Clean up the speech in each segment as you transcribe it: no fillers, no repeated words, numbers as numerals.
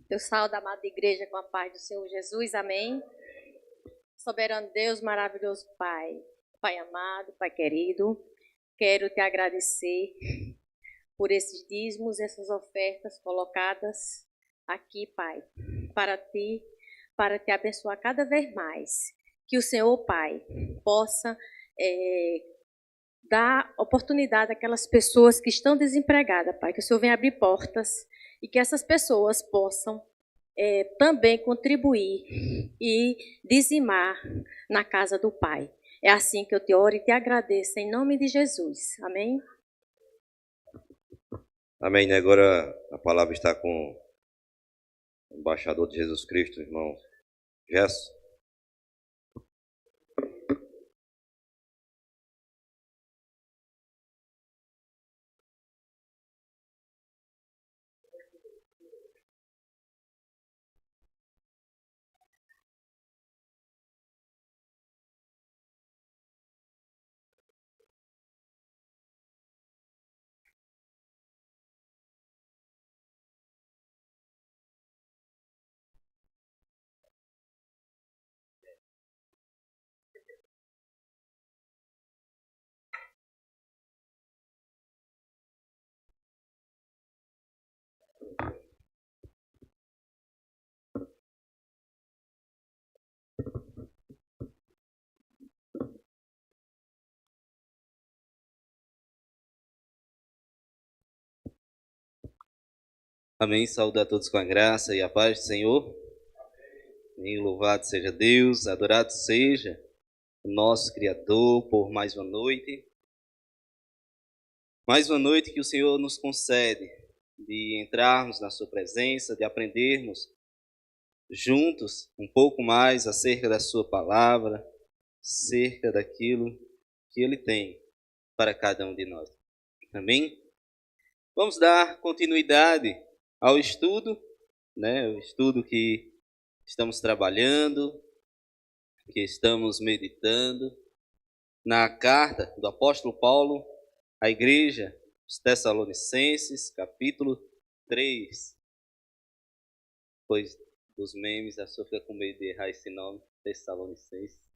Eu saúdo a amada igreja com a paz do Senhor Jesus, amém. Soberano Deus, maravilhoso Pai, Pai amado, Pai querido, quero te agradecer por esses dízimos, essas ofertas colocadas aqui, Pai, para ti, para te abençoar cada vez mais. Que o Senhor, Pai, possa dar oportunidade àquelas pessoas que estão desempregadas, Pai, que o Senhor venha abrir portas e que essas pessoas possam também contribuir e dizimar na casa do Pai. É assim que eu te oro e te agradeço, em nome de Jesus. Amém? Amém. Agora a palavra está com o embaixador de Jesus Cristo, irmão Gerson. Amém. Saúde a todos com a graça e a paz do Senhor. E louvado seja Deus, adorado seja o nosso Criador por mais uma noite. Mais uma noite que o Senhor nos concede de entrarmos na sua presença, de aprendermos juntos um pouco mais acerca da sua palavra, acerca daquilo que Ele tem para cada um de nós. Amém? Vamos dar continuidade ao estudo, o estudo que estamos trabalhando, que estamos meditando na carta do apóstolo Paulo à igreja dos Tessalonicenses, capítulo 3. Pois dos memes, a pessoa fica com medo de errar esse nome, Tessalonicenses.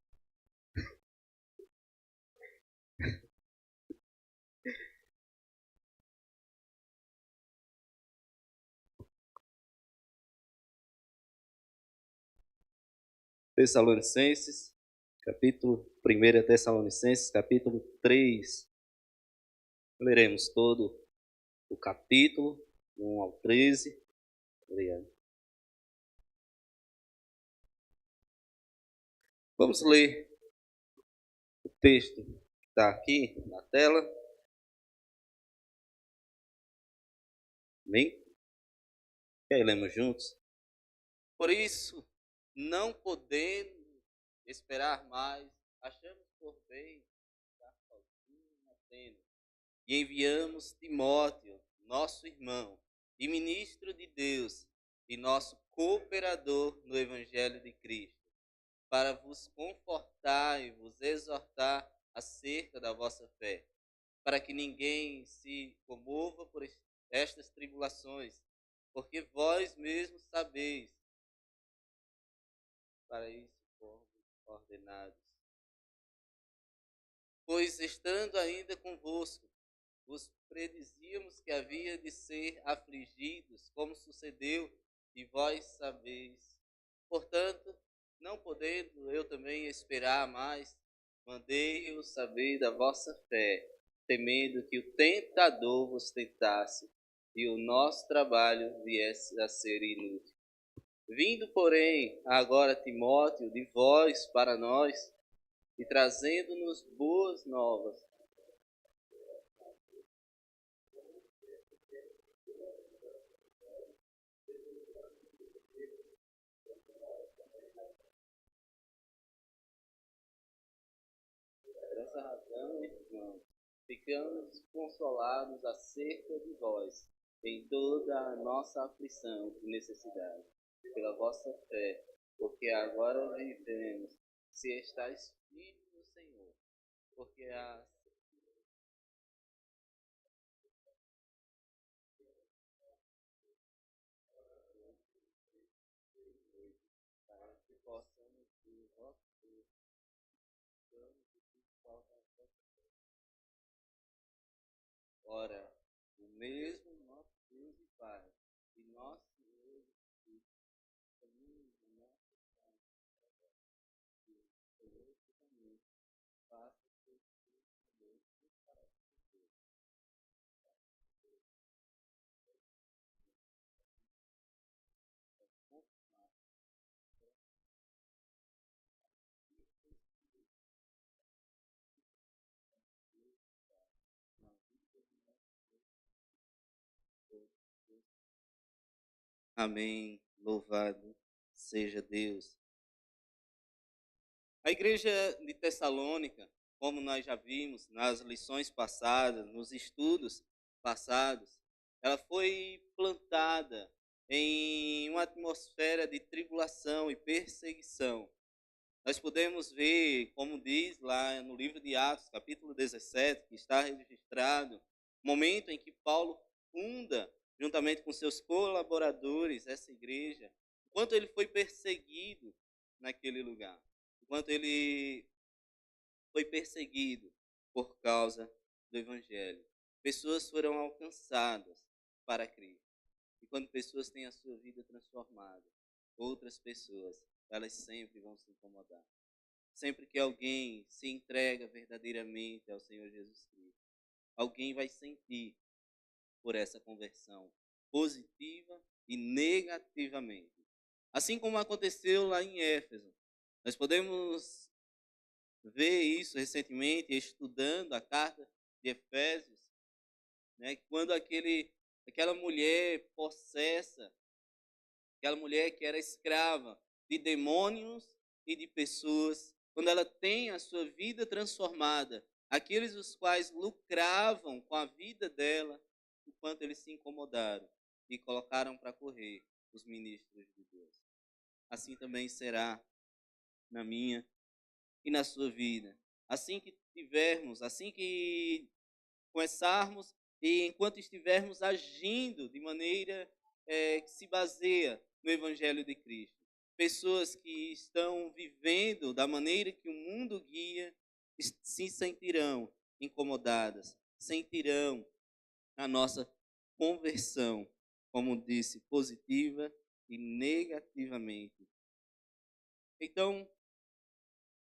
Tessalonicenses, capítulo 1 Tessalonicenses, capítulo 3. Leremos todo o capítulo, 1 ao 13. Obrigado. Vamos ler o texto que está aqui na tela. Amém? E aí, lemos juntos. Por isso, não podendo esperar mais, achamos por bem estar sozinhos na tenda. E enviamos Timóteo, nosso irmão, e ministro de Deus, e nosso cooperador no Evangelho de Cristo, para vos confortar e vos exortar acerca da vossa fé, para que ninguém se comova por estas tribulações, porque vós mesmos sabeis, para isso fomos ordenados. Pois estando ainda convosco, vos predizíamos que havia de ser afligidos, como sucedeu, e vós sabeis. Portanto, não podendo eu também esperar mais, mandei-o saber da vossa fé, temendo que o tentador vos tentasse, e o nosso trabalho viesse a ser inútil. Vindo, porém, agora Timóteo de vós para nós, e trazendo-nos boas novas, por essa razão, irmãos, ficamos consolados acerca de vós, em toda a nossa aflição e necessidade, pela vossa fé, porque agora vivemos, se estáis firmes no Senhor, porque a possamos ver vosso Deus, ora, o mesmo nosso Deus e Pai, e nosso Senhor Jesus Cristo, caminho do nosso Pai, que conosco também, faça que Deus para Deus. Amém. Louvado seja Deus. A igreja de Tessalônica, como nós já vimos nas lições passadas, nos estudos passados, ela foi plantada em uma atmosfera de tribulação e perseguição. Nós podemos ver, como diz lá no livro de Atos, capítulo 17, que está registrado, o momento em que Paulo funda, juntamente com seus colaboradores, essa igreja, enquanto ele foi perseguido naquele lugar, enquanto ele foi perseguido por causa do Evangelho. Pessoas foram alcançadas para Cristo. E quando pessoas têm a sua vida transformada, outras pessoas, elas sempre vão se incomodar. Sempre que alguém se entrega verdadeiramente ao Senhor Jesus Cristo, alguém vai sentir por essa conversão, positiva e negativamente. Assim como aconteceu lá em Éfeso. Nós podemos ver isso recentemente, estudando a carta de Efésios, né? Quando aquela mulher possessa, aquela mulher que era escrava de demônios e de pessoas, quando ela tem a sua vida transformada, aqueles os quais lucravam com a vida dela, o quanto eles se incomodaram e colocaram para correr os ministros de Deus. Assim também será na minha e na sua vida. Assim que começarmos e enquanto estivermos agindo de maneira que se baseia no Evangelho de Cristo. Pessoas que estão vivendo da maneira que o mundo guia se sentirão incomodadas, sentirão a nossa conversão, como disse, positiva e negativamente. Então,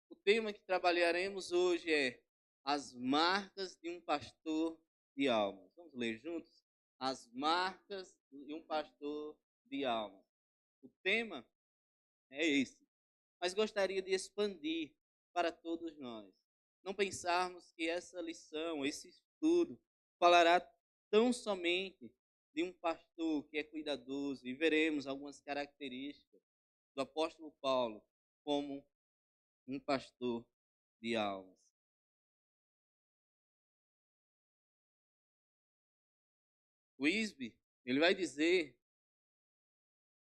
o tema que trabalharemos hoje é as marcas de um pastor de almas. Vamos ler juntos? As marcas de um pastor de almas. O tema é esse. Mas gostaria de expandir para todos nós. Não pensarmos que essa lição, esse estudo, falará tão somente de um pastor que é cuidadoso, e veremos algumas características do apóstolo Paulo como um pastor de almas. O Wisby, ele vai dizer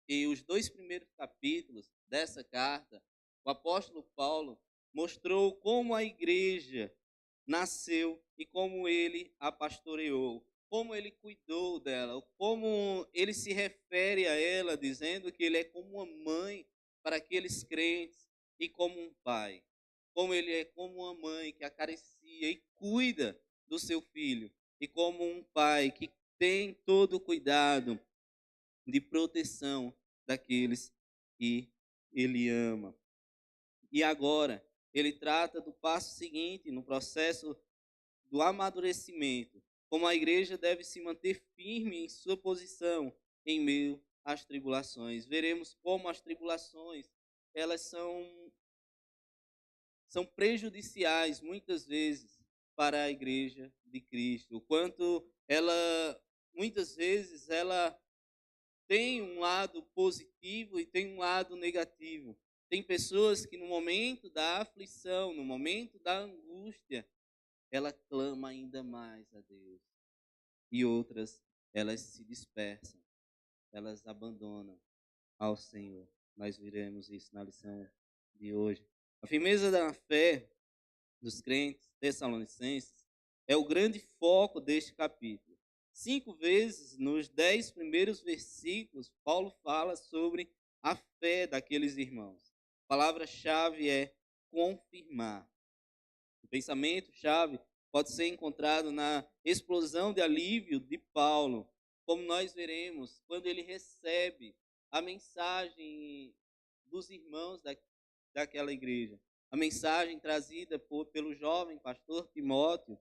que os 2 primeiros capítulos dessa carta, o apóstolo Paulo mostrou como a igreja nasceu e como ele a pastoreou, como ele cuidou dela, como ele se refere a ela, dizendo que ele é como uma mãe para aqueles crentes e como um pai. Como ele é como uma mãe que acaricia e cuida do seu filho, e como um pai que tem todo o cuidado de proteção daqueles que ele ama. E agora, ele trata do passo seguinte no processo do amadurecimento, como a igreja deve se manter firme em sua posição em meio às tribulações. Veremos como as tribulações, elas são prejudiciais muitas vezes para a igreja de Cristo. O quanto muitas vezes ela tem um lado positivo e tem um lado negativo. Tem pessoas que no momento da aflição, no momento da angústia, ela clama ainda mais a Deus. E outras, elas se dispersam, elas abandonam ao Senhor. Nós veremos isso na lição de hoje. A firmeza da fé dos crentes tessalonicenses é o grande foco deste capítulo. 5 vezes nos 10 primeiros versículos, Paulo fala sobre a fé daqueles irmãos. palavra-chave é confirmar. O pensamento-chave pode ser encontrado na explosão de alívio de Paulo, como nós veremos quando ele recebe a mensagem dos irmãos daquela igreja. A mensagem trazida pelo jovem pastor Timóteo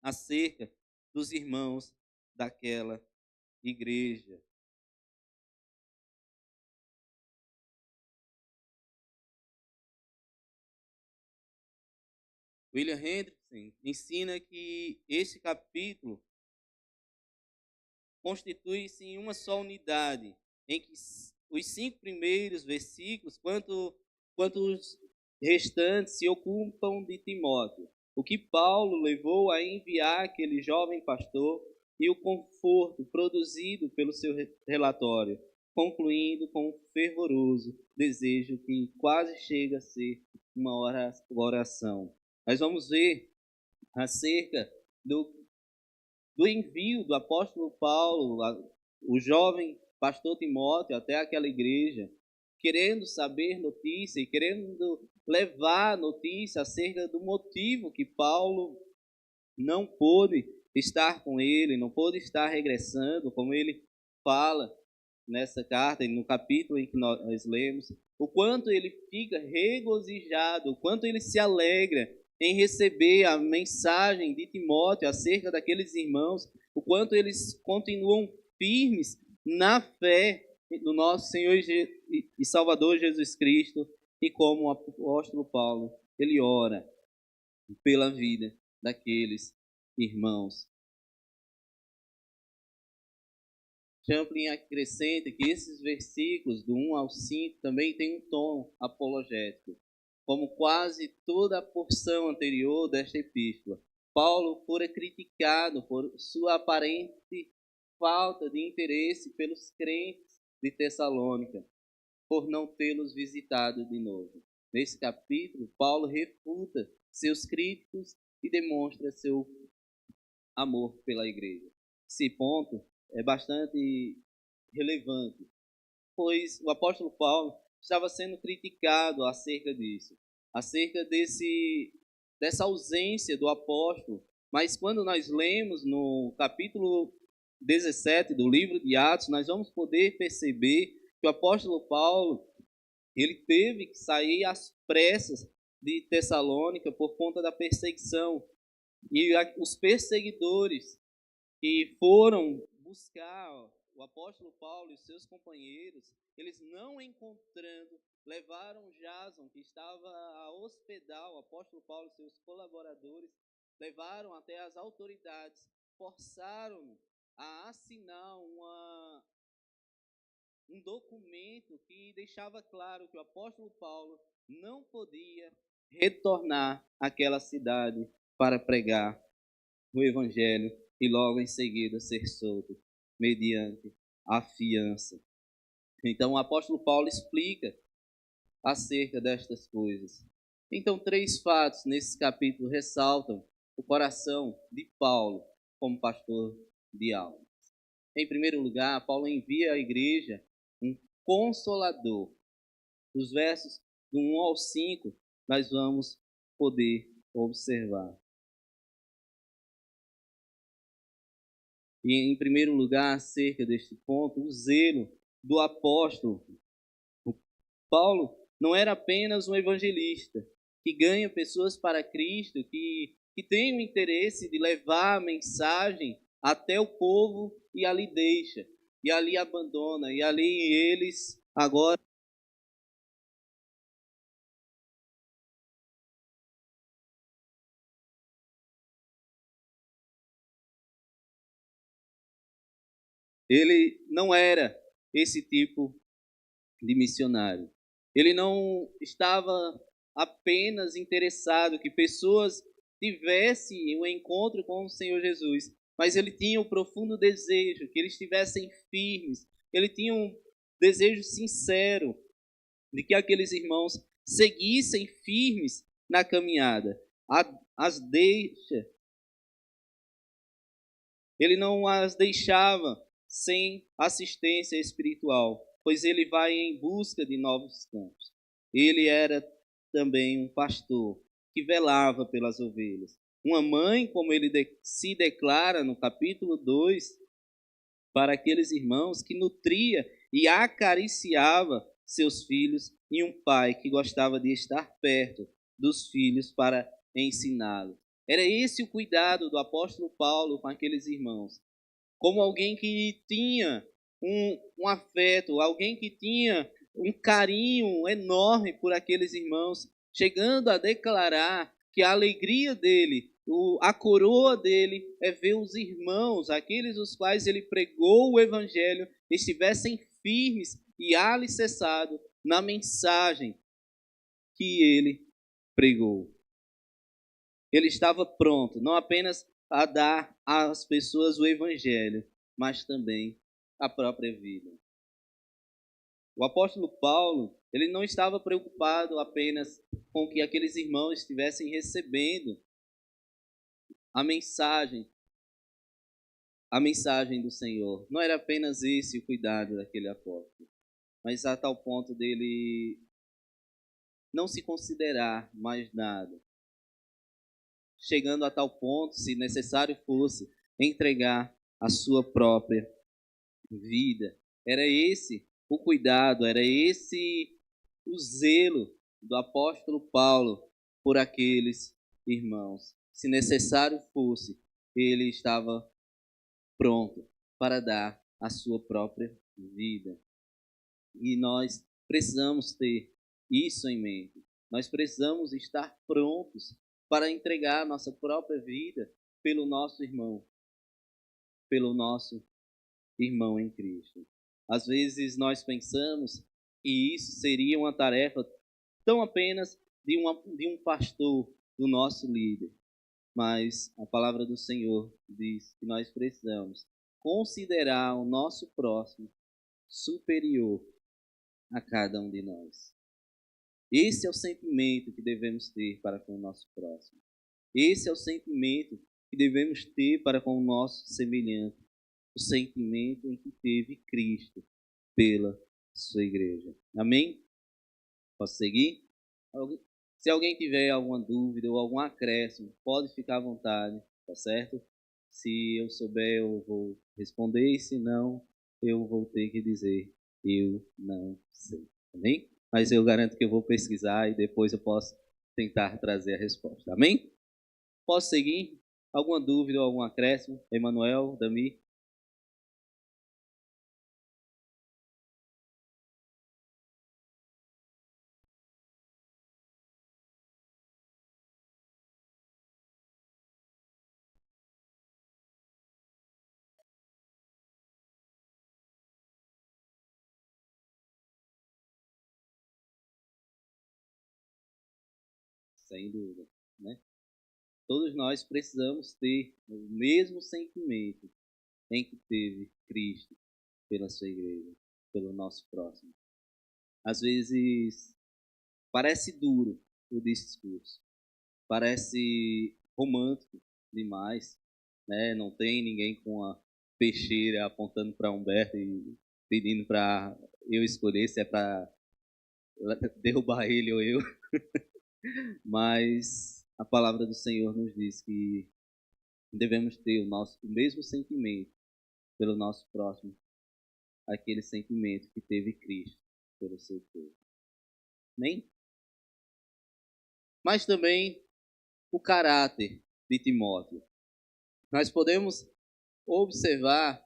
acerca dos irmãos daquela igreja. William Hendrickson ensina que este capítulo constitui-se em uma só unidade, em que os 5 primeiros versículos, quanto os restantes, se ocupam de Timóteo. O que Paulo levou a enviar aquele jovem pastor e o conforto produzido pelo seu relatório, concluindo com um fervoroso desejo que quase chega a ser uma oração. Nós vamos ver acerca do envio do apóstolo Paulo, o jovem pastor Timóteo, até aquela igreja, querendo saber notícia e querendo levar notícia acerca do motivo que Paulo não pôde estar com ele, não pôde estar regressando, como ele fala nessa carta, no capítulo em que nós lemos, o quanto ele fica regozijado, o quanto ele se alegra em receber a mensagem de Timóteo acerca daqueles irmãos, o quanto eles continuam firmes na fé no nosso Senhor e Salvador Jesus Cristo, e como o apóstolo Paulo, ele ora pela vida daqueles irmãos. Champlin acrescenta que esses versículos do 1 ao 5 também têm um tom apologético, como quase toda a porção anterior desta epístola. Paulo fora criticado por sua aparente falta de interesse pelos crentes de Tessalônica, por não tê-los visitado de novo. Nesse capítulo, Paulo refuta seus críticos e demonstra seu amor pela igreja. Esse ponto é bastante relevante, pois o apóstolo Paulo estava sendo criticado acerca disso, acerca dessa ausência do apóstolo. Mas quando nós lemos no capítulo 17 do livro de Atos, nós vamos poder perceber que o apóstolo Paulo, ele teve que sair às pressas de Tessalônica por conta da perseguição. E os perseguidores que foram buscar o apóstolo Paulo e seus companheiros, eles não encontrando, levaram Jason, que estava a hospedar o apóstolo Paulo e seus colaboradores, levaram até as autoridades, forçaram-no a assinar um documento que deixava claro que o apóstolo Paulo não podia retornar àquela cidade para pregar o evangelho e logo em seguida ser solto mediante a fiança. Então o apóstolo Paulo explica acerca destas coisas. Então 3 fatos nesse capítulo ressaltam o coração de Paulo como pastor de almas. Em primeiro lugar, Paulo envia à igreja um consolador. Os versos do 1 ao 5 nós vamos poder observar. E em primeiro lugar, acerca deste ponto, o zelo do apóstolo. Paulo não era apenas um evangelista que ganha pessoas para Cristo, que tem o interesse de levar a mensagem até o povo e ali deixa, e ali abandona, e ali eles agora ele não era esse tipo de missionário. Ele não estava apenas interessado que pessoas tivessem um encontro com o Senhor Jesus, mas ele tinha o profundo desejo que eles estivessem firmes. Ele tinha um desejo sincero de que aqueles irmãos seguissem firmes na caminhada. Ele não as deixava sem assistência espiritual, pois ele vai em busca de novos campos. ele era também um pastor que velava pelas ovelhas. Uma mãe, como ele se declara no capítulo 2, para aqueles irmãos que nutria e acariciava seus filhos, e um pai que gostava de estar perto dos filhos para ensiná-los. Era esse o cuidado do apóstolo Paulo com aqueles irmãos. Como alguém que tinha um afeto, alguém que tinha um carinho enorme por aqueles irmãos, chegando a declarar que a alegria dele, a coroa dele é ver os irmãos, aqueles os quais ele pregou o evangelho, estivessem firmes e alicerçados na mensagem que ele pregou. Ele estava pronto, não apenas a dar às pessoas o evangelho, mas também a própria vida. O apóstolo Paulo, ele não estava preocupado apenas com que aqueles irmãos estivessem recebendo a mensagem do Senhor. Não era apenas esse o cuidado daquele apóstolo, mas a tal ponto dele não se considerar mais nada, chegando a tal ponto, se necessário fosse, entregar a sua própria vida. Era esse o cuidado, era esse o zelo do apóstolo Paulo por aqueles irmãos. Se necessário fosse, ele estava pronto para dar a sua própria vida. E nós precisamos ter isso em mente. Nós precisamos estar prontos para entregar a nossa própria vida pelo nosso irmão em Cristo. Às vezes nós pensamos que isso seria uma tarefa tão apenas de um pastor, do nosso líder. Mas a palavra do Senhor diz que nós precisamos considerar o nosso próximo superior a cada um de nós. Esse é o sentimento que devemos ter para com o nosso próximo. Esse é o sentimento que devemos ter para com o nosso semelhante. O sentimento em que teve Cristo pela sua igreja. Amém? Posso seguir? Se alguém tiver alguma dúvida ou algum acréscimo, pode ficar à vontade, tá certo? Se eu souber, eu vou responder, e se não, eu vou ter que dizer, eu não sei. Amém? Mas eu garanto que eu vou pesquisar e depois eu posso tentar trazer a resposta. Amém? Posso seguir? Alguma dúvida ou algum acréscimo? Emanuel, Dami? Sem dúvida, né? Todos nós precisamos ter o mesmo sentimento em que teve Cristo pela sua igreja, pelo nosso próximo. Às vezes parece duro o discurso, parece romântico demais, né? Não tem ninguém com a peixeira apontando para Humberto e pedindo para eu escolher se é para derrubar ele ou eu. Mas a palavra do Senhor nos diz que devemos ter o mesmo sentimento pelo nosso próximo, aquele sentimento que teve Cristo pelo seu povo. Amém? Mas também o caráter de Timóteo. Nós podemos observar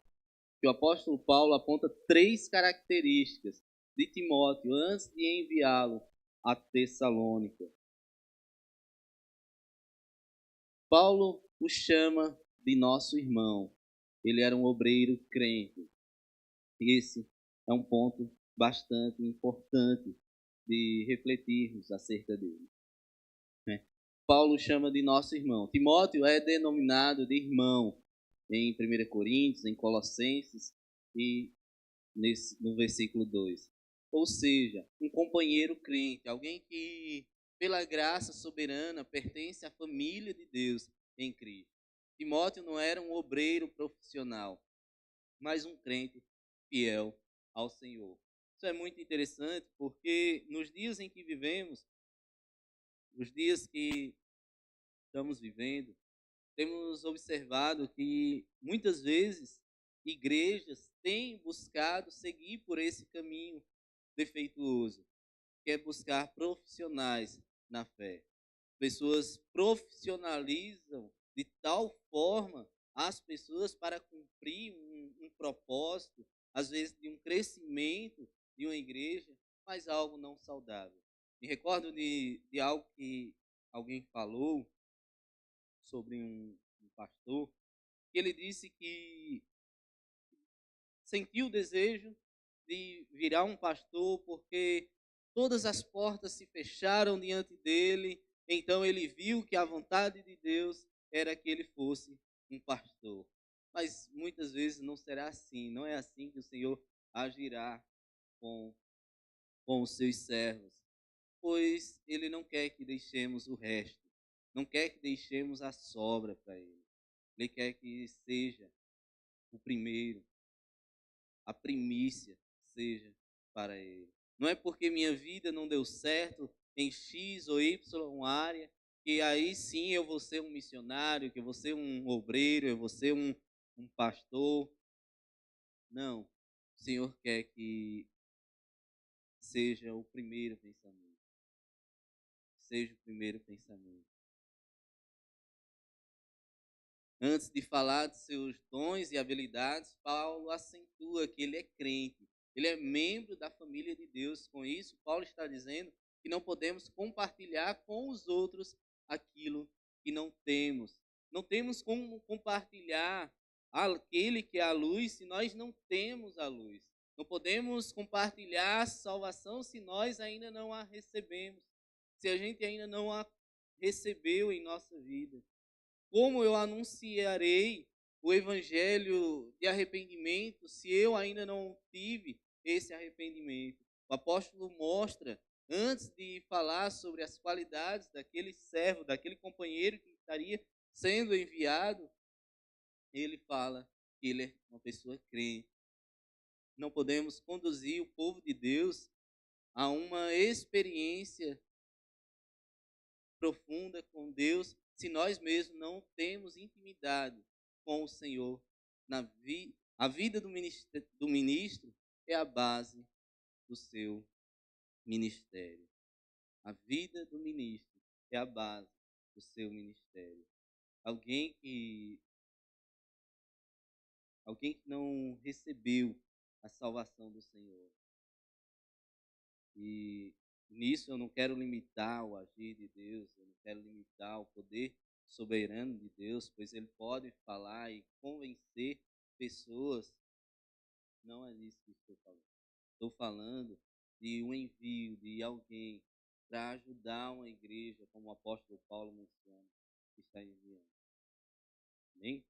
que o apóstolo Paulo aponta 3 características de Timóteo antes de enviá-lo a Tessalônica. Paulo o chama de nosso irmão. Ele era um obreiro crente. Esse é um ponto bastante importante de refletirmos acerca dele. Paulo chama de nosso irmão. Timóteo é denominado de irmão em 1 Coríntios, em Colossenses e no versículo 2. Ou seja, um companheiro crente, alguém que, pela graça soberana, pertence à família de Deus em Cristo. Timóteo não era um obreiro profissional, mas um crente fiel ao Senhor. Isso é muito interessante porque nos dias em que vivemos, os dias que estamos vivendo, temos observado que muitas vezes igrejas têm buscado seguir por esse caminho defeituoso, que é buscar profissionais na fé. Pessoas profissionalizam de tal forma as pessoas para cumprir um propósito, às vezes de um crescimento de uma igreja, mas algo não saudável. Me recordo de algo que alguém falou sobre um pastor, que ele disse que sentiu o desejo de virar um pastor porque todas as portas se fecharam diante dele, então ele viu que a vontade de Deus era que ele fosse um pastor. Mas muitas vezes não será assim, não é assim que o Senhor agirá com, com os seus servos, pois ele não quer que deixemos o resto, não quer que deixemos a sobra para ele. Ele quer que seja o primeiro, a primícia seja para ele. Não é porque minha vida não deu certo em X ou Y área, que aí sim eu vou ser um missionário, que eu vou ser um obreiro, eu vou ser um pastor. Não. O Senhor quer que seja o primeiro pensamento. Seja o primeiro pensamento. Antes de falar de seus dons e habilidades, Paulo acentua que ele é crente, ele é membro da família de Deus. Com isso, Paulo está dizendo que não podemos compartilhar com os outros aquilo que não temos. Não temos como compartilhar aquele que é a luz se nós não temos a luz. Não podemos compartilhar a salvação se nós ainda não a recebemos, se a gente ainda não a recebeu em nossa vida. Como eu anunciarei o evangelho de arrependimento se eu ainda não tive esse arrependimento? O apóstolo mostra, antes de falar sobre as qualidades daquele servo, daquele companheiro que estaria sendo enviado, ele fala que ele é uma pessoa crente. Não podemos conduzir o povo de Deus a uma experiência profunda com Deus se nós mesmos não temos intimidade com o Senhor. A vida do ministro é a base do seu ministério. A vida do ministro é a base do seu ministério. Alguém que não recebeu a salvação do Senhor. E nisso eu não quero limitar o agir de Deus, eu não quero limitar o poder soberano de Deus, pois ele pode falar e convencer pessoas. Não é isso que estou falando. Estou falando de um envio de alguém para ajudar uma igreja, como o apóstolo Paulo menciona, que está enviando. Amém?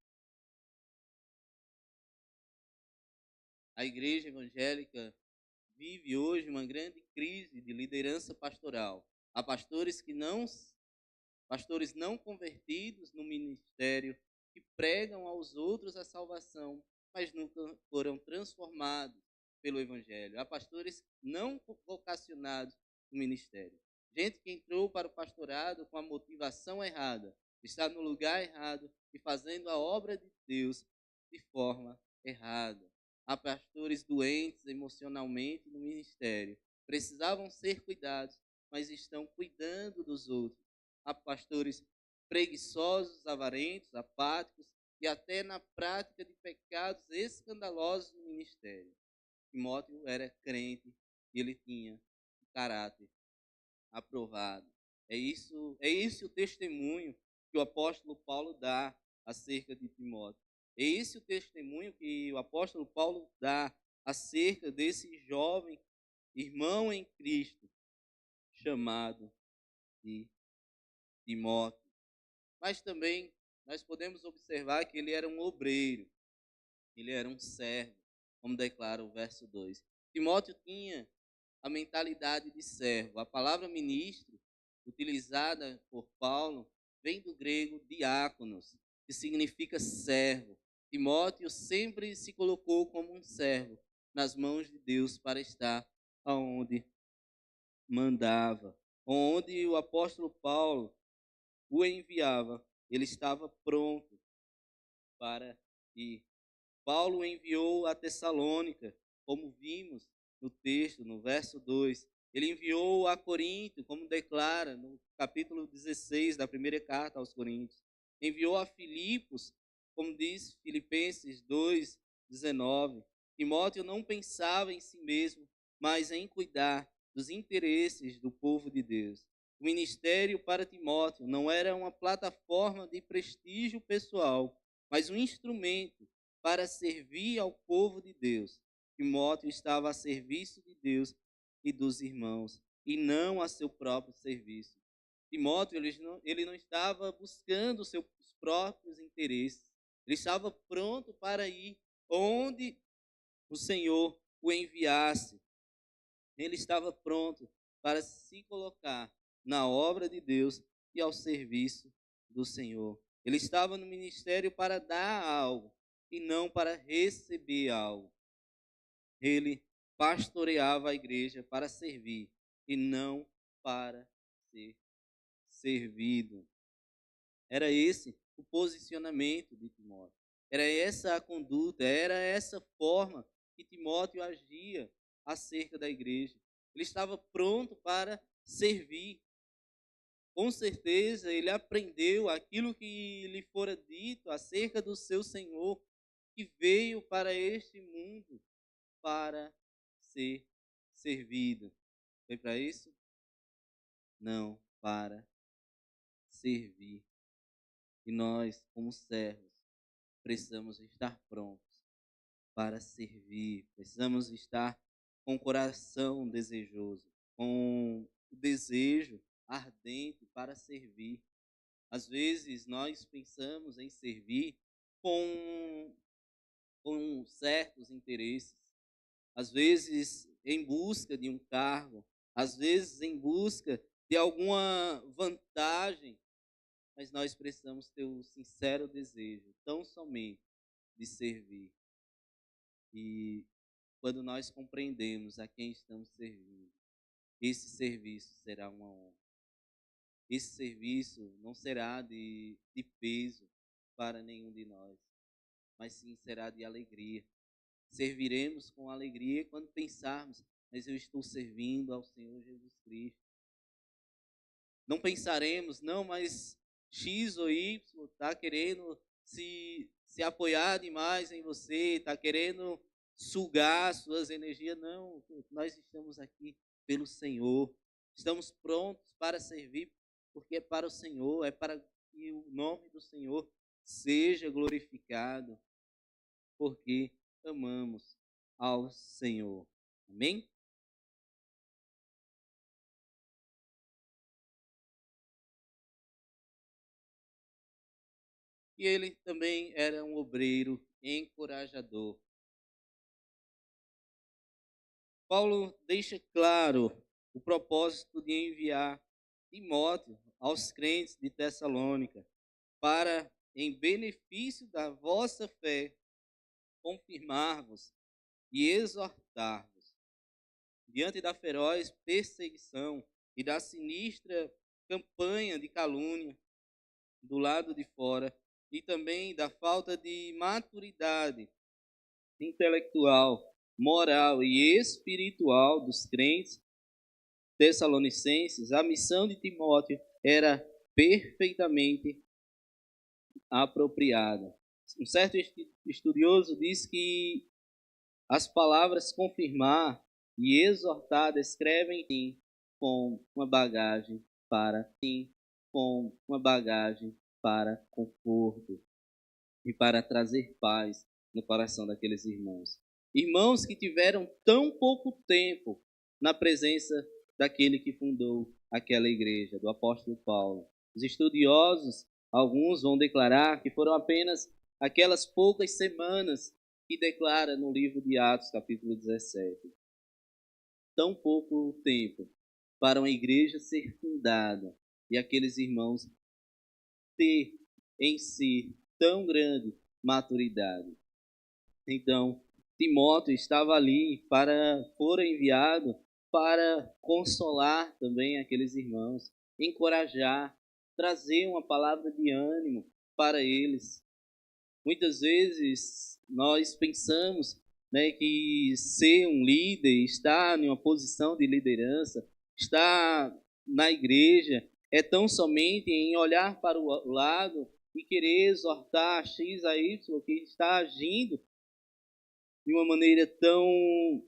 A igreja evangélica vive hoje uma grande crise de liderança pastoral. Há pastores não convertidos no ministério que pregam aos outros a salvação, mas nunca foram transformados pelo evangelho. Há pastores não vocacionados no ministério. Gente que entrou para o pastorado com a motivação errada, está no lugar errado e fazendo a obra de Deus de forma errada. Há pastores doentes emocionalmente no ministério. Precisavam ser cuidados, mas estão cuidando dos outros. Há pastores preguiçosos, avarentos, apáticos e até na prática de pecados escandalosos no ministério. Timóteo era crente e ele tinha um caráter aprovado. É esse o testemunho que o apóstolo Paulo dá acerca de Timóteo. É esse o testemunho que o apóstolo Paulo dá acerca desse jovem irmão em Cristo chamado de Timóteo. Mas também nós podemos observar que ele era um obreiro, ele era um servo, como declara o verso 2. Timóteo tinha a mentalidade de servo. A palavra ministro, utilizada por Paulo, vem do grego diáconos, que significa servo. Timóteo sempre se colocou como um servo nas mãos de Deus para estar aonde mandava, onde o apóstolo Paulo o enviava, ele estava pronto para ir. Paulo enviou a Tessalônica, como vimos no texto, no verso 2. Ele enviou a Corinto, como declara no capítulo 16 da primeira carta aos Coríntios. Enviou a Filipos, como diz Filipenses 2:19. Timóteo não pensava em si mesmo, mas em cuidar dos interesses do povo de Deus. O ministério para Timóteo não era uma plataforma de prestígio pessoal, mas um instrumento para servir ao povo de Deus. Timóteo estava a serviço de Deus e dos irmãos, e não a seu próprio serviço. Timóteo ele não estava buscando seus próprios interesses. Ele estava pronto para ir onde o Senhor o enviasse. Ele estava pronto para se colocar na obra de Deus e ao serviço do Senhor. Ele estava no ministério para dar algo e não para receber algo. Ele pastoreava a igreja para servir e não para ser servido. Era esse o posicionamento de Timóteo. Era essa a conduta, era essa forma que Timóteo agia acerca da igreja. Ele estava pronto para servir. Com certeza ele aprendeu aquilo que lhe fora dito acerca do seu Senhor, que veio para este mundo para ser servido. Foi para isso? Não, para servir. E nós, como servos, precisamos estar prontos para servir. Precisamos estar com o coração desejoso, com o desejo ardente para servir. Às vezes nós pensamos em servir com certos interesses, às vezes em busca de um cargo, às vezes em busca de alguma vantagem, mas nós precisamos ter o sincero desejo, tão somente, de servir. E quando nós compreendemos a quem estamos servindo, esse serviço será uma honra. Esse serviço não será de peso para nenhum de nós, mas sim será de alegria. Serviremos com alegria quando pensarmos, mas eu estou servindo ao Senhor Jesus Cristo. Não pensaremos, não, mas X ou Y está querendo se apoiar demais em você, está querendo sugar suas energias. Não, nós estamos aqui pelo Senhor. Estamos prontos para servir, porque é para o Senhor, é para que o nome do Senhor seja glorificado, porque amamos ao Senhor. Amém? E ele também era um obreiro encorajador. Paulo deixa claro o propósito de enviar Timóteo aos crentes de Tessalônica para, em benefício da vossa fé, confirmar-vos e exortar-vos diante da feroz perseguição e da sinistra campanha de calúnia do lado de fora e também da falta de maturidade intelectual, moral e espiritual dos crentes tessalonicenses. A missão de Timóteo era perfeitamente apropriada. Um certo estudioso diz que as palavras confirmar e exortar descrevem sim com uma bagagem para conforto e para trazer paz no coração daqueles irmãos. Irmãos que tiveram tão pouco tempo na presença daquele que fundou aquela igreja, do apóstolo Paulo. Os estudiosos, alguns vão declarar que foram apenas aquelas poucas semanas que declara no livro de Atos, capítulo 17. Tão pouco tempo para uma igreja ser fundada e aqueles irmãos ter em si tão grande maturidade. Então, Timóteo estava ali fora enviado para consolar também aqueles irmãos, encorajar, trazer uma palavra de ânimo para eles. Muitas vezes nós pensamos, né, que ser um líder, estar em uma posição de liderança, estar na igreja, é tão somente em olhar para o lado e querer exortar X a Y que está agindo de uma maneira tão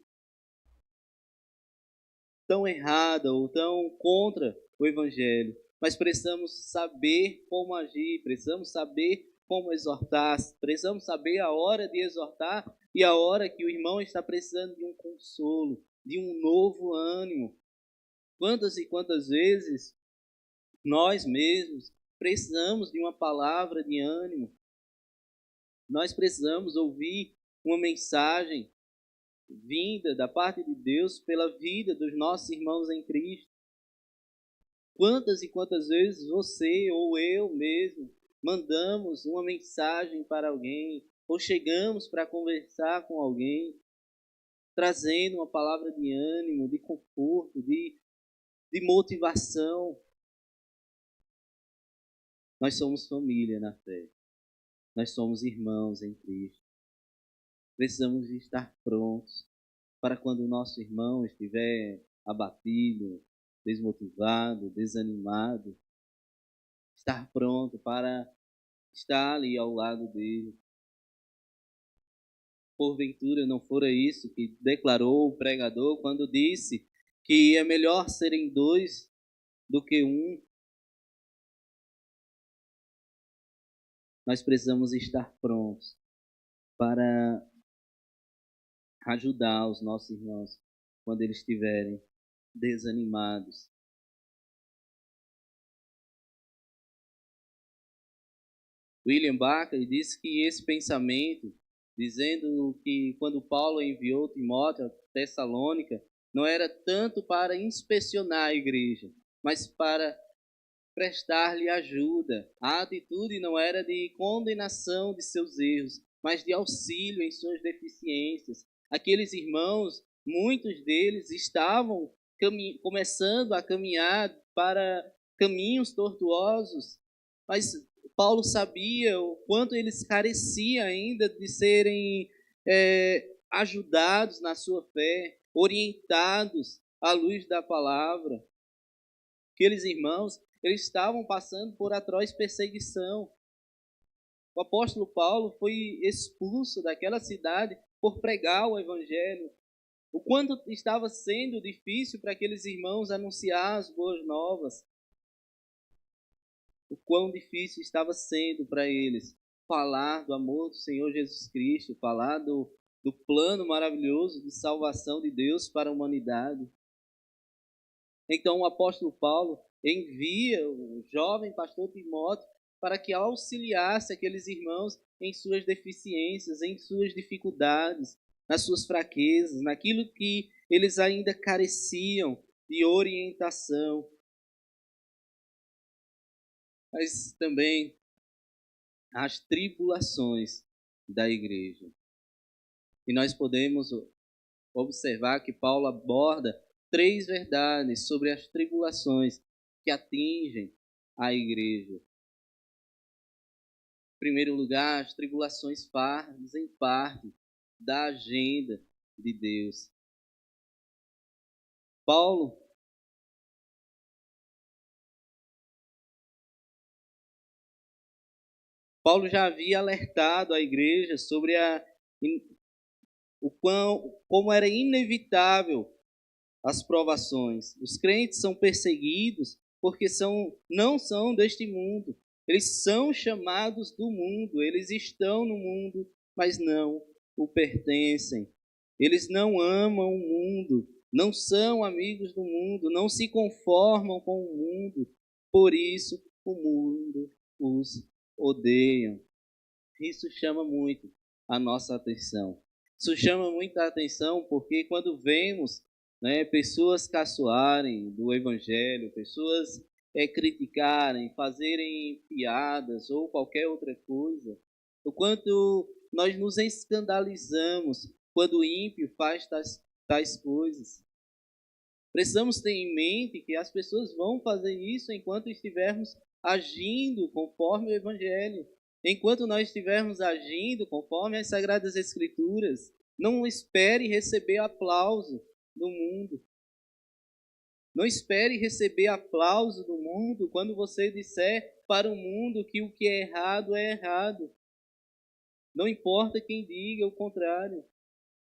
errada ou tão contra o Evangelho. Mas precisamos saber como agir, precisamos saber como exortar, precisamos saber a hora de exortar e a hora que o irmão está precisando de um consolo, de um novo ânimo. Quantas e quantas vezes nós mesmos precisamos de uma palavra de ânimo, nós precisamos ouvir uma mensagem vinda da parte de Deus pela vida dos nossos irmãos em Cristo. Quantas e quantas vezes você ou eu mesmo mandamos uma mensagem para alguém ou chegamos para conversar com alguém, trazendo uma palavra de ânimo, de conforto, de motivação. Nós somos família na fé. Nós somos irmãos em Cristo. Precisamos estar prontos para quando o nosso irmão estiver abatido, desmotivado, desanimado, estar pronto para estar ali ao lado dele. Porventura não fora isso que declarou o pregador quando disse que é melhor serem dois do que um. Nós precisamos estar prontos para ajudar os nossos irmãos quando eles estiverem desanimados. William Barclay disse que esse pensamento, dizendo que quando Paulo enviou Timóteo a Tessalônica, não era tanto para inspecionar a igreja, mas para prestar-lhe ajuda. A atitude não era de condenação de seus erros, mas de auxílio em suas deficiências. Aqueles irmãos, muitos deles estavam começando a caminhar para caminhos tortuosos, mas Paulo sabia o quanto eles careciam ainda de serem ajudados na sua fé, orientados à luz da palavra. Aqueles irmãos, eles estavam passando por atroz perseguição. O apóstolo Paulo foi expulso daquela cidade por pregar o evangelho. O quanto estava sendo difícil para aqueles irmãos anunciar as boas novas. O quão difícil estava sendo para eles falar do amor do Senhor Jesus Cristo, falar do plano maravilhoso de salvação de Deus para a humanidade. Então o apóstolo Paulo envia o jovem pastor Timóteo para que auxiliasse aqueles irmãos em suas deficiências, em suas dificuldades, nas suas fraquezas, naquilo que eles ainda careciam de orientação. Mas também as tribulações da igreja. E nós podemos observar que Paulo aborda 3 verdades sobre as tribulações que atingem a igreja. Em primeiro lugar, as tribulações fazem parte da agenda de Deus. Paulo já havia alertado a igreja sobre como era inevitável as provações. Os crentes são perseguidos porque não são deste mundo. Eles são chamados do mundo, eles estão no mundo, mas não o pertencem. Eles não amam o mundo, não são amigos do mundo, não se conformam com o mundo. Por isso o mundo os odeia. Isso chama muito a nossa atenção. Isso chama muita atenção porque quando vemos, né, pessoas caçoarem do Evangelho, pessoas criticarem, fazerem piadas ou qualquer outra coisa, o quanto nós nos escandalizamos quando o ímpio faz tais coisas. Precisamos ter em mente que as pessoas vão fazer isso enquanto estivermos agindo conforme o Evangelho. Enquanto nós estivermos agindo conforme as Sagradas Escrituras, não espere receber aplauso do mundo. Não espere receber aplauso do mundo quando você disser para o mundo que o que é errado. Não importa quem diga o contrário,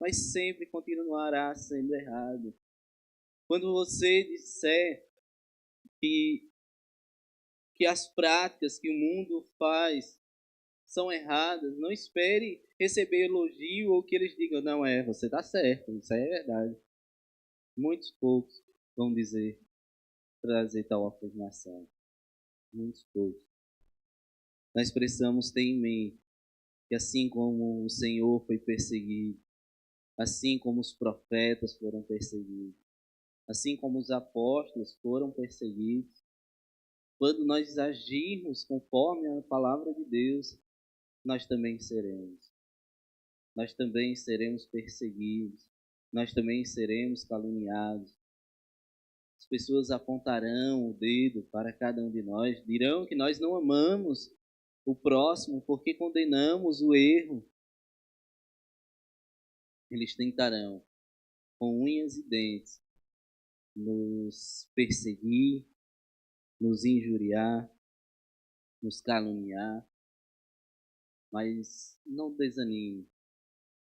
mas sempre continuará sendo errado. Quando você disser que as práticas que o mundo faz são erradas, não espere receber elogio ou que eles digam, não você está certo, isso aí é verdade. Muitos poucos vão trazer tal afirmação. Muitos poucos. Nós precisamos ter em mente que assim como o Senhor foi perseguido, assim como os profetas foram perseguidos, assim como os apóstolos foram perseguidos, quando nós agirmos conforme a palavra de Deus, nós também seremos. Nós também seremos perseguidos. Nós também seremos caluniados. As pessoas apontarão o dedo para cada um de nós, dirão que nós não amamos o próximo porque condenamos o erro. Eles tentarão, com unhas e dentes, nos perseguir, nos injuriar, nos caluniar. Mas não desanime,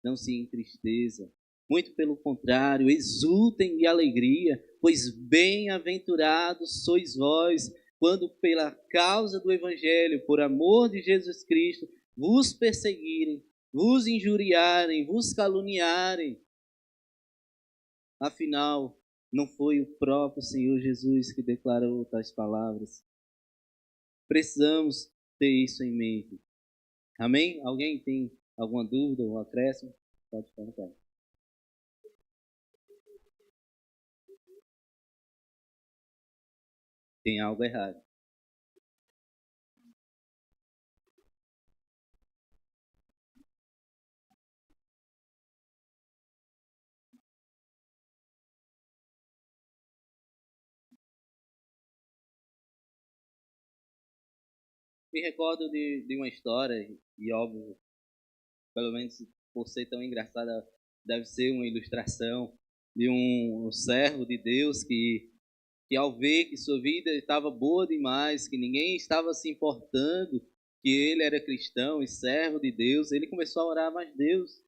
não se entristeça. Muito pelo contrário, exultem de alegria, pois bem-aventurados sois vós, quando pela causa do Evangelho, por amor de Jesus Cristo, vos perseguirem, vos injuriarem, vos caluniarem. Afinal, não foi o próprio Senhor Jesus que declarou tais palavras? Precisamos ter isso em mente. Amém? Alguém tem alguma dúvida ou acréscimo? Pode perguntar. Tem algo errado. Me recordo de uma história, e óbvio, pelo menos por ser tão engraçada, deve ser uma ilustração de um servo de Deus que ao ver que sua vida estava boa demais, que ninguém estava se importando, que ele era cristão e servo de Deus, ele começou a orar, mas Deus,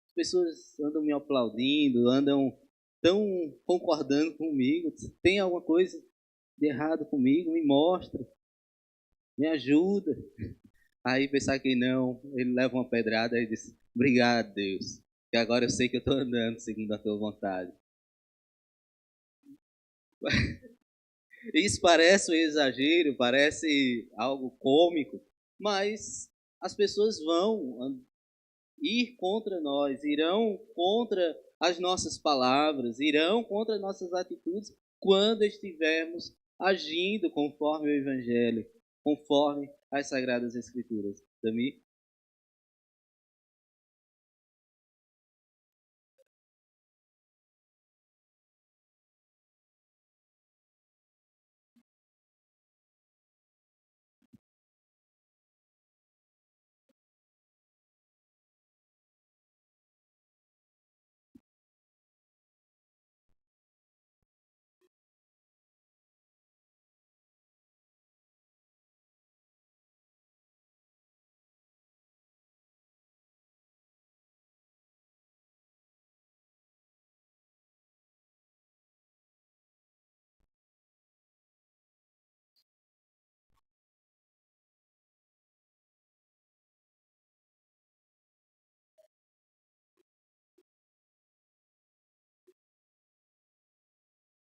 as pessoas andam me aplaudindo, andam tão concordando comigo, tem alguma coisa de errado comigo, me mostra, me ajuda. Aí pensar que não, ele leva uma pedrada e diz, obrigado Deus, que agora eu sei que eu estou andando seguindo a tua vontade. Isso parece um exagero, parece algo cômico, mas as pessoas vão ir contra nós, irão contra as nossas palavras, irão contra as nossas atitudes quando estivermos agindo conforme o Evangelho, conforme as Sagradas Escrituras. Dami?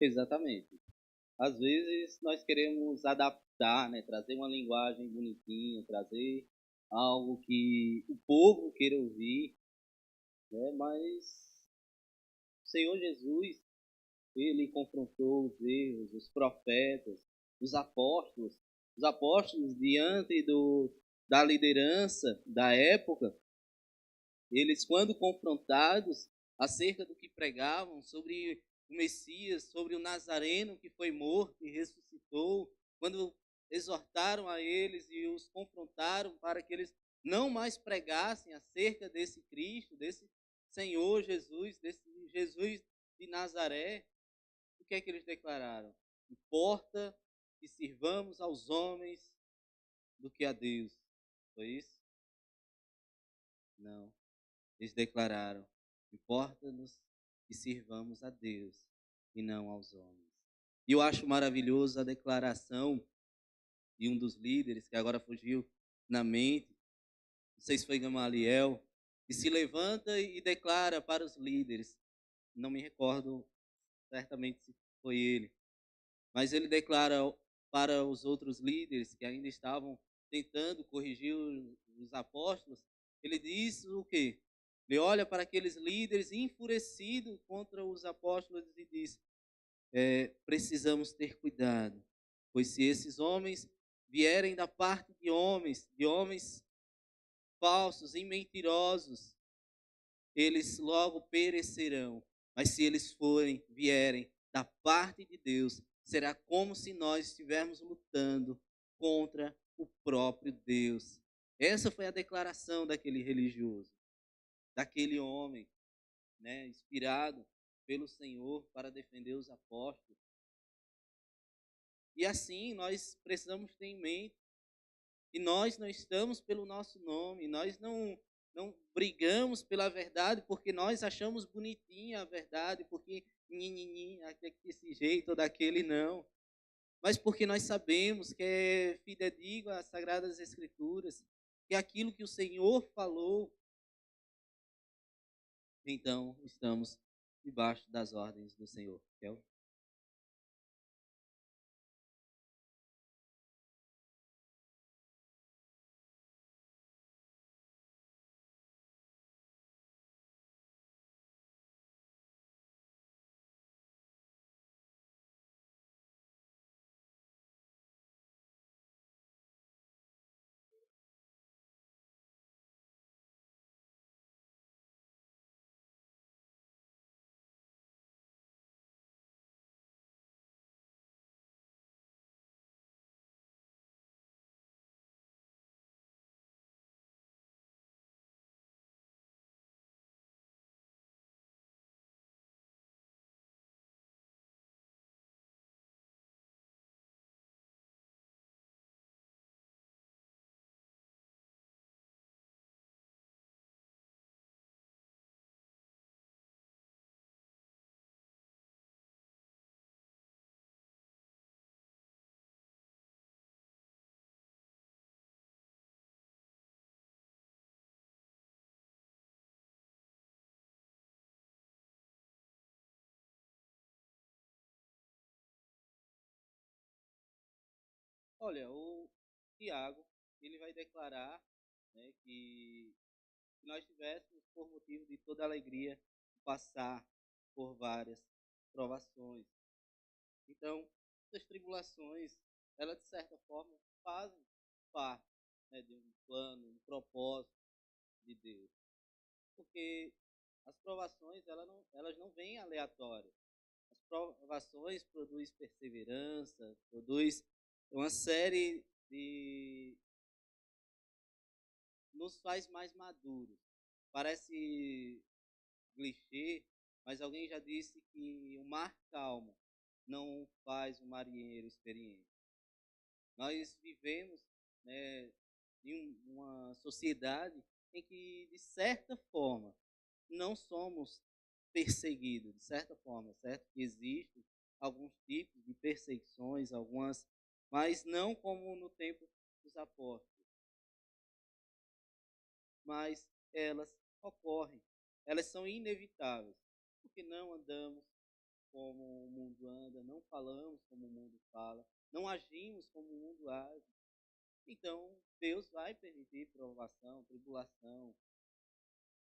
Exatamente. Às vezes nós queremos adaptar, né, trazer uma linguagem bonitinha, trazer algo que o povo queira ouvir, né, mas o Senhor Jesus, ele confrontou os erros, os profetas, os apóstolos diante da liderança da época, eles quando confrontados acerca do que pregavam sobre o Messias, sobre o Nazareno que foi morto e ressuscitou, quando exortaram a eles e os confrontaram para que eles não mais pregassem acerca desse Cristo, desse Senhor Jesus, desse Jesus de Nazaré, o que é que eles declararam? Importa que sirvamos aos homens do que a Deus. Foi isso? Não. Eles declararam: importa-nos que sirvamos a Deus e não aos homens. E eu acho maravilhoso a declaração de um dos líderes, que agora fugiu na mente, não sei se foi Gamaliel, que se levanta e declara para os líderes, não me recordo certamente se foi ele, mas ele declara para os outros líderes que ainda estavam tentando corrigir os apóstolos, ele diz o quê? Ele olha para aqueles líderes enfurecidos contra os apóstolos e diz: precisamos ter cuidado, pois se esses homens vierem da parte de homens falsos e mentirosos, eles logo perecerão. Mas se eles vierem da parte de Deus, será como se nós estivéssemos lutando contra o próprio Deus. Essa foi a declaração daquele religioso, daquele homem, né, inspirado pelo Senhor para defender os apóstolos. E assim nós precisamos ter em mente que nós não estamos pelo nosso nome, nós não brigamos pela verdade porque nós achamos bonitinha a verdade, porque desse jeito ou daquele não, mas porque nós sabemos que é fidedigno às Sagradas Escrituras, que é aquilo que o Senhor falou, então estamos debaixo das ordens do Senhor. Olha, o Tiago, ele vai declarar, né, que se nós tivéssemos por motivo de toda alegria passar por várias provações. Então, essas tribulações, elas de certa forma fazem parte, né, de um plano, um propósito de Deus. Porque as provações, elas não vêm aleatórias. As provações produzem perseverança, produz uma série de... nos faz mais maduros. Parece clichê, mas alguém já disse que o mar calmo não faz um marinheiro experiente. Nós vivemos, né, em uma sociedade em que, de certa forma, não somos perseguidos, de certa forma, certo? Existem alguns tipos de perseguições, algumas, mas não como no tempo dos apóstolos. Mas elas ocorrem, elas são inevitáveis, porque não andamos como o mundo anda, não falamos como o mundo fala, não agimos como o mundo age. Então, Deus vai permitir provação, tribulação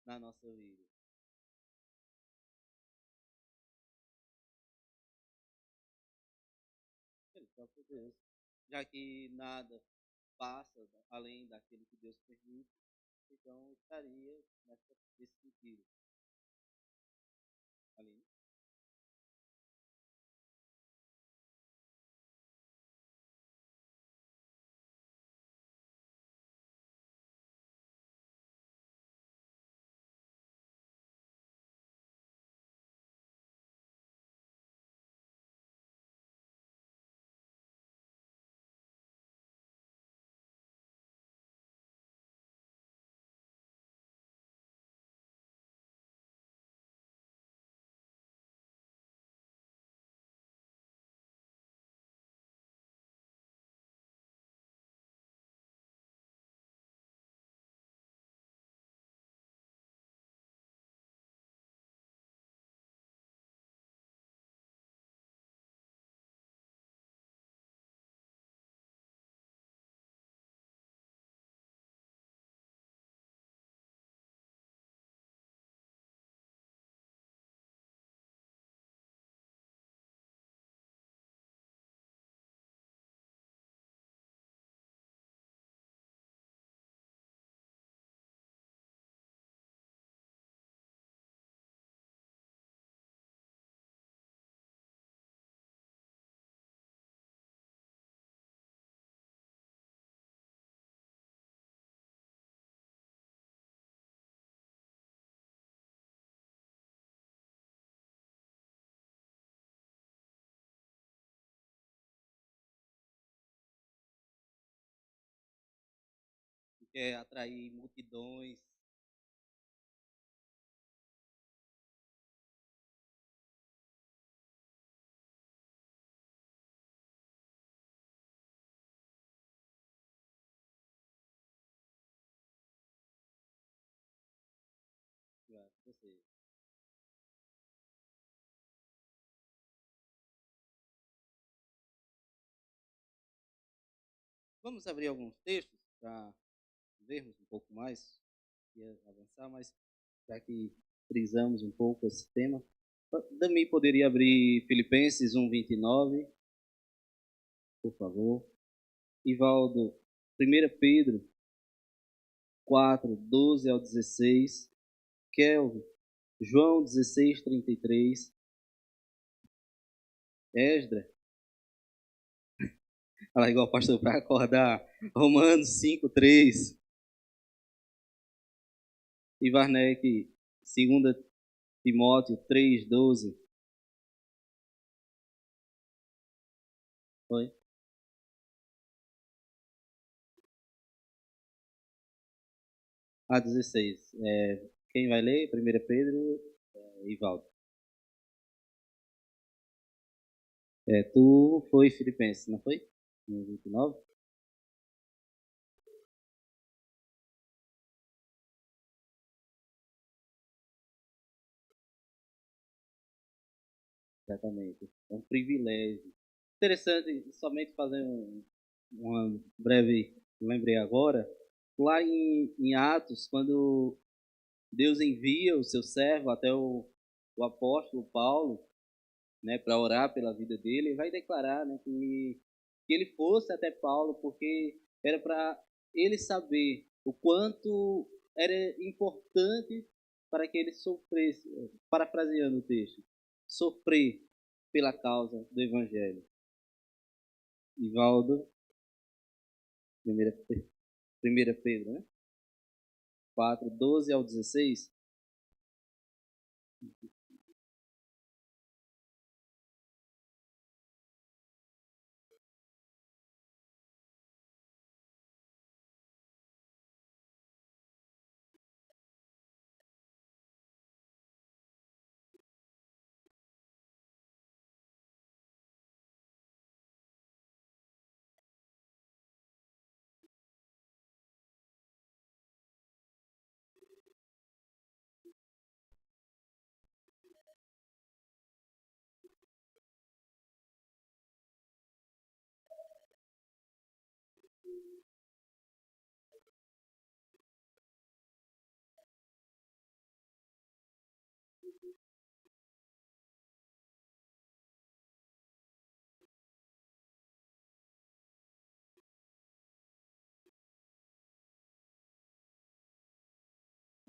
na nossa vida. Pelo próprio Deus. Já que nada passa além daquilo que Deus permite, então estaria nesse sentido. Aline? quer atrair multidões. Você. Vamos abrir alguns textos para vermos um pouco mais e avançar, mas já que frisamos um pouco esse tema, também poderia abrir Filipenses 1:29, por favor. Ivaldo, 1 Pedro 4:12 ao 16. Kelvin, João 16:33. Esdra, fala igual o pastor para acordar, Romanos 5:3. E Varneck, 2 Timóteo 3:12. Foi? Ah, 16. Quem vai ler? 1 Pedro, Ivaldo. Tu foi Filipenses, não foi? No 29? Exatamente. É um privilégio. Interessante, somente fazer uma breve, lembrei agora, lá em Atos, quando Deus envia o seu servo até o apóstolo Paulo, né, para orar pela vida dele, ele vai declarar, né, que ele fosse até Paulo, porque era para ele saber o quanto era importante para que ele sofresse, parafraseando o texto, sofrer pela causa do Evangelho. Ivaldo, primeira Pedro, né? 4:12 ao 16.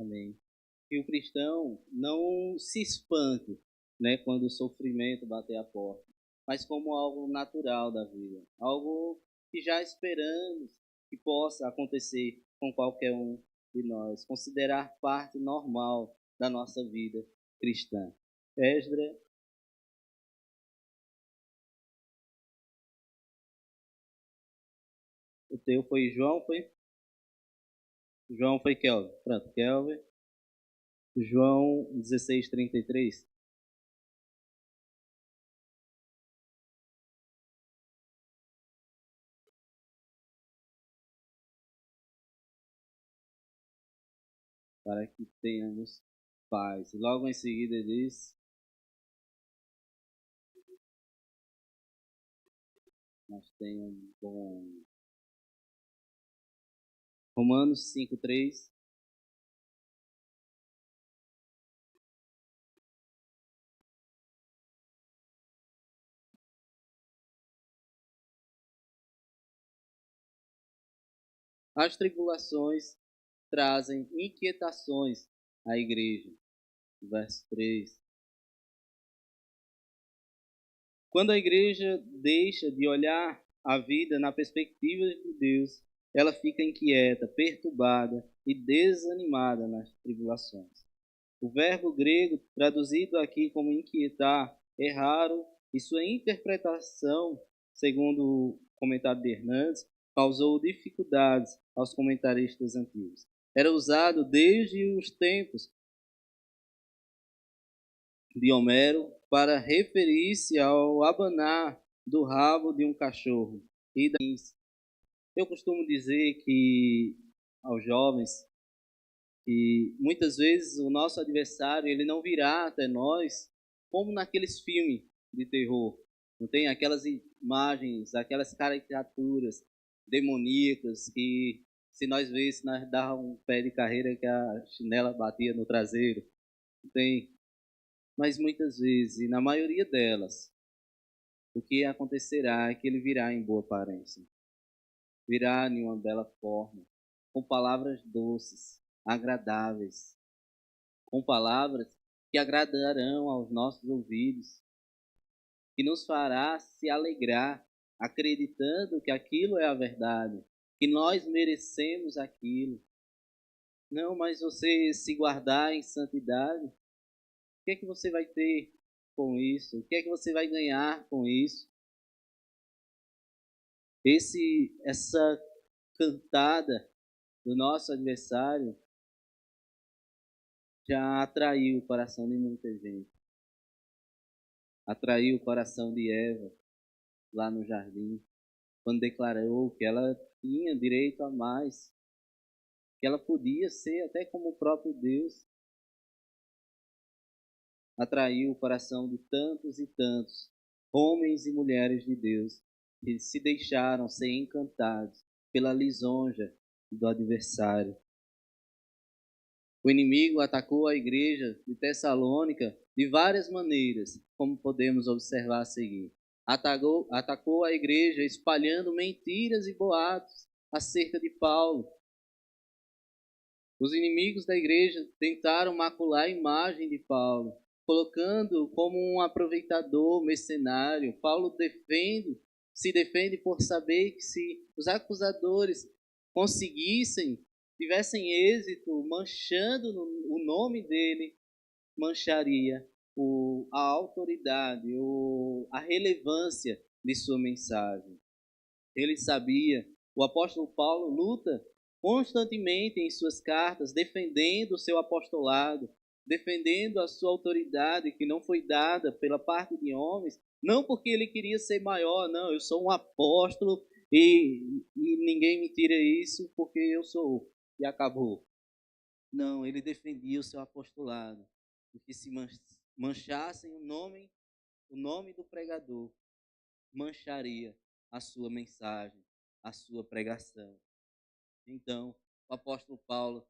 Amém. Que o cristão não se espante, né, quando o sofrimento bater a porta, mas como algo natural da vida, algo que já esperamos que possa acontecer com qualquer um de nós, considerar parte normal da nossa vida cristã. Esdra, o teu foi João, foi? João foi Kelvin. Pronto, Kelvin. João 16:33. Para que tenhamos paz. E logo em seguida diz, nós temos com Romanos 5:3. As tribulações trazem inquietações à igreja. Verso 3. Quando a igreja deixa de olhar a vida na perspectiva de Deus, ela fica inquieta, perturbada e desanimada nas tribulações. O verbo grego, traduzido aqui como inquietar, é raro e sua interpretação, segundo o comentário de Hernandes, causou dificuldades aos comentaristas antigos. Era usado desde os tempos de Homero para referir-se ao abanar do rabo de um cachorro. Eu costumo dizer que aos jovens que muitas vezes o nosso adversário ele não virá até nós como naqueles filmes de terror. Não tem aquelas imagens, aquelas caricaturas demoníacas que se nós vêssemos, nós dava um pé de carreira que a chinela batia no traseiro. Não tem. Mas muitas vezes, e na maioria delas, o que acontecerá é que ele virá em boa aparência. Virá em uma bela forma, com palavras doces, agradáveis, com palavras que agradarão aos nossos ouvidos, que nos fará se alegrar, acreditando que aquilo é a verdade, que nós merecemos aquilo. Não, mas você se guardar em santidade, o que é que você vai ter com isso? O que é que você vai ganhar com isso? Essa cantada do nosso adversário já atraiu o coração de muita gente. Atraiu o coração de Eva lá no jardim, quando declarou que ela tinha direito a mais, que ela podia ser até como o próprio Deus. Atraiu o coração de tantos e tantos homens e mulheres de Deus que se deixaram ser encantados pela lisonja do adversário. O inimigo atacou a igreja de Tessalônica de várias maneiras, como podemos observar a seguir. Atacou a igreja espalhando mentiras e boatos acerca de Paulo. Os inimigos da igreja tentaram macular a imagem de Paulo, colocando como um aproveitador, mercenário. Paulo se defende por saber que se os acusadores tivessem êxito manchando o nome dele, mancharia a autoridade, a relevância de sua mensagem. Ele sabia, o apóstolo Paulo luta constantemente em suas cartas, defendendo o seu apostolado, defendendo a sua autoridade que não foi dada pela parte de homens, não porque ele queria ser maior, não, eu sou um apóstolo e ninguém me tira isso porque eu sou, e acabou. Não, ele defendia o seu apostolado, porque se manchassem o nome do pregador, mancharia a sua mensagem, a sua pregação. Então, o apóstolo Paulo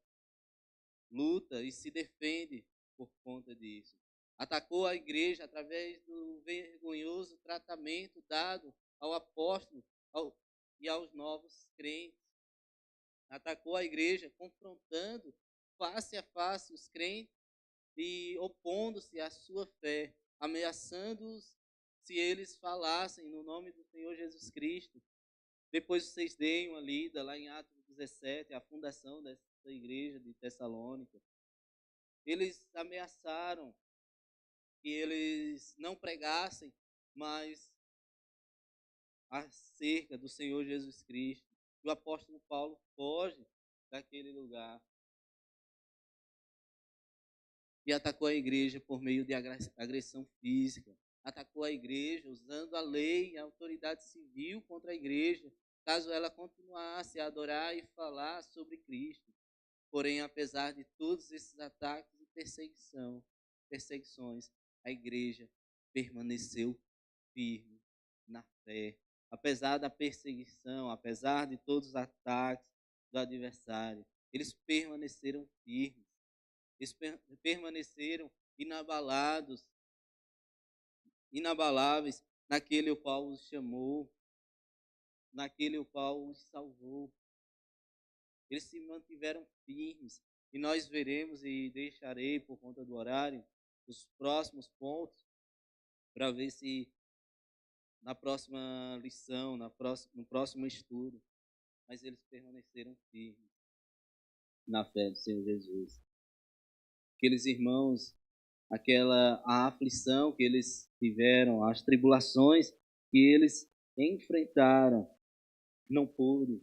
luta e se defende por conta disso. Atacou a igreja através do vergonhoso tratamento dado ao apóstolo e aos novos crentes. Atacou a igreja confrontando face a face os crentes e opondo-se à sua fé, ameaçando-os se eles falassem no nome do Senhor Jesus Cristo. Depois vocês deem uma lida lá em Atos 17, a fundação dessa igreja de Tessalônica. Eles ameaçaram que eles não pregassem mais acerca do Senhor Jesus Cristo. E o apóstolo Paulo foge daquele lugar e atacou a igreja por meio de agressão física. Atacou a igreja usando a lei e a autoridade civil contra a igreja, caso ela continuasse a adorar e falar sobre Cristo. Porém, apesar de todos esses ataques e perseguições, a igreja permaneceu firme na fé. Apesar da perseguição, apesar de todos os ataques do adversário, eles permaneceram firmes. Eles permaneceram inabaláveis naquele o qual os chamou, naquele o qual os salvou. Eles se mantiveram firmes. E nós veremos e deixarei, por conta do horário, os próximos pontos, para ver se na próxima lição, no próximo estudo, mas eles permaneceram firmes na fé do Senhor Jesus. Aqueles irmãos, a aflição que eles tiveram, as tribulações que eles enfrentaram, não pôde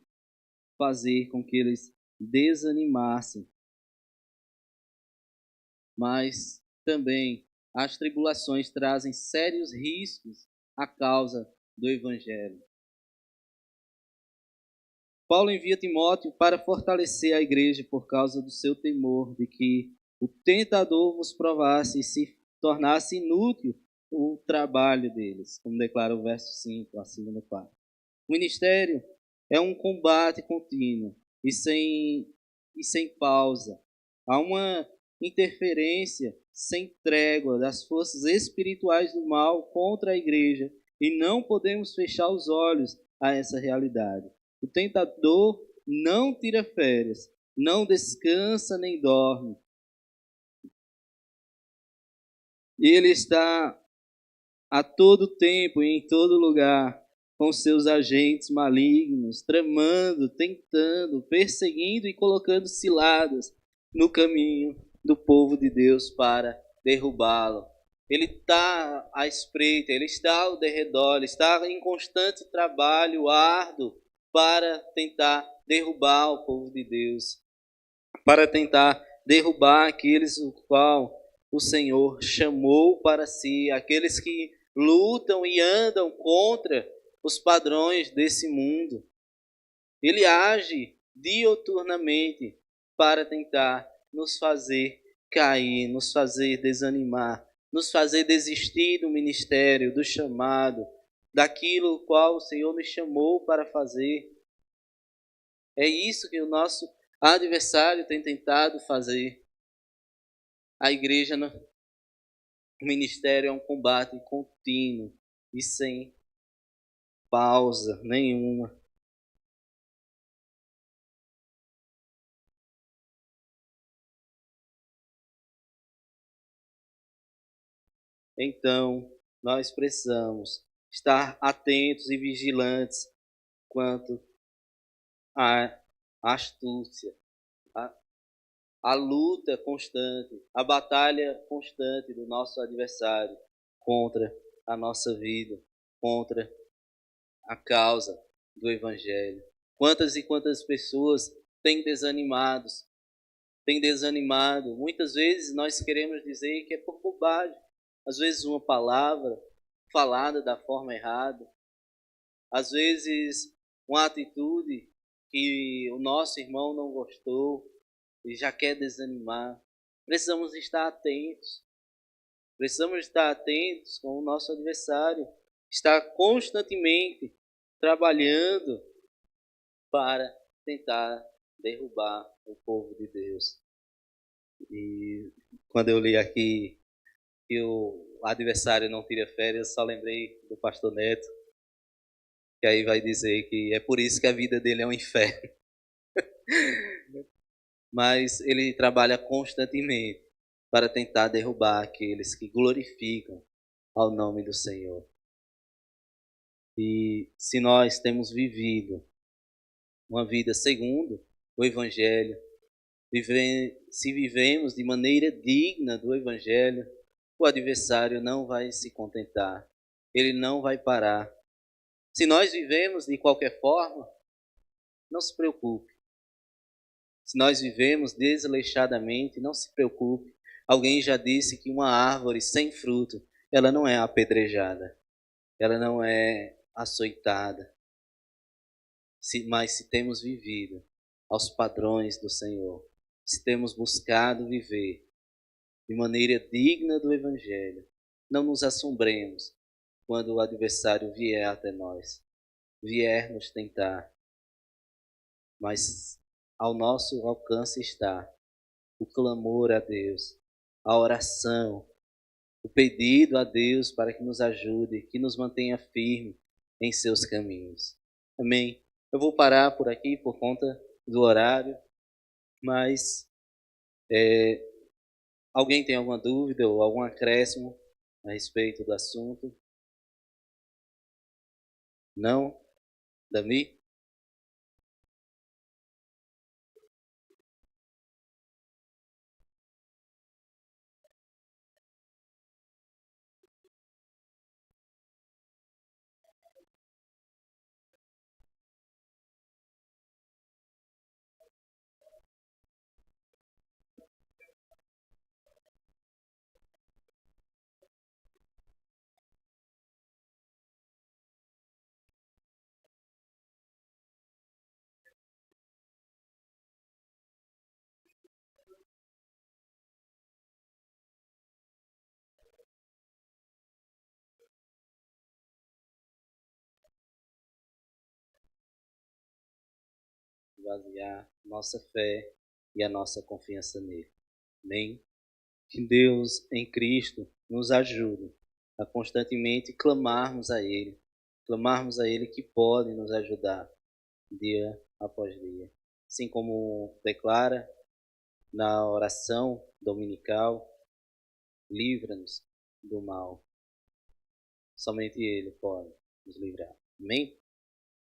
fazer com que eles desanimassem, mas também as tribulações trazem sérios riscos à causa do Evangelho. Paulo envia Timóteo para fortalecer a igreja por causa do seu temor de que o tentador vos provasse e se tornasse inútil o trabalho deles, como declara o verso 5, a segunda parte. O ministério é um combate contínuo e sem pausa. Há uma interferência sem trégua das forças espirituais do mal contra a igreja e não podemos fechar os olhos a essa realidade. O tentador não tira férias, não descansa nem dorme. Ele está a todo tempo e em todo lugar com seus agentes malignos, tramando, tentando, perseguindo e colocando ciladas no caminho do povo de Deus para derrubá-lo. Ele está à espreita, ele está ao derredor, ele está em constante trabalho árduo para tentar derrubar o povo de Deus, para tentar derrubar aqueles o qual o Senhor chamou para si, aqueles que lutam e andam contra os padrões desse mundo. Ele age diuturnamente para tentar nos fazer cair, nos fazer desanimar, nos fazer desistir do ministério, do chamado, daquilo qual o Senhor nos chamou para fazer. É isso que o nosso adversário tem tentado fazer. A igreja, o ministério é um combate contínuo e sem pausa nenhuma. Então, nós precisamos estar atentos e vigilantes quanto à astúcia, à luta constante, à batalha constante do nosso adversário contra a nossa vida, contra a causa do Evangelho. Quantas e quantas pessoas têm desanimado. Muitas vezes nós queremos dizer que é por bobagem. Às vezes uma palavra falada da forma errada. Às vezes uma atitude que o nosso irmão não gostou e já quer desanimar. Precisamos estar atentos. Precisamos estar atentos com o nosso adversário. Estar constantemente trabalhando para tentar derrubar o povo de Deus. E quando eu li aqui que o adversário não tira férias, só lembrei do pastor Neto, que aí vai dizer que é por isso que a vida dele é um inferno. Mas ele trabalha constantemente para tentar derrubar aqueles que glorificam ao nome do Senhor. E se nós temos vivido uma vida segundo o Evangelho, se vivemos de maneira digna do Evangelho, o adversário não vai se contentar, ele não vai parar. Se nós vivemos de qualquer forma, não se preocupe. Se nós vivemos desleixadamente, não se preocupe. Alguém já disse que uma árvore sem fruto, ela não é apedrejada, ela não é açoitada. Mas se temos vivido aos padrões do Senhor, se temos buscado viver de maneira digna do Evangelho, não nos assombremos quando o adversário vier até nós, vier nos tentar. Mas ao nosso alcance está o clamor a Deus, a oração, o pedido a Deus para que nos ajude, que nos mantenha firme em seus caminhos. Amém? Eu vou parar por aqui por conta do horário, mas alguém tem alguma dúvida ou algum acréscimo a respeito do assunto? Não? Dami? esvaziar nossa fé e a nossa confiança nele. Amém? Que Deus em Cristo nos ajude a constantemente clamarmos a Ele que pode nos ajudar dia após dia. Assim como declara na oração dominical, livra-nos do mal. Somente Ele pode nos livrar. Amém?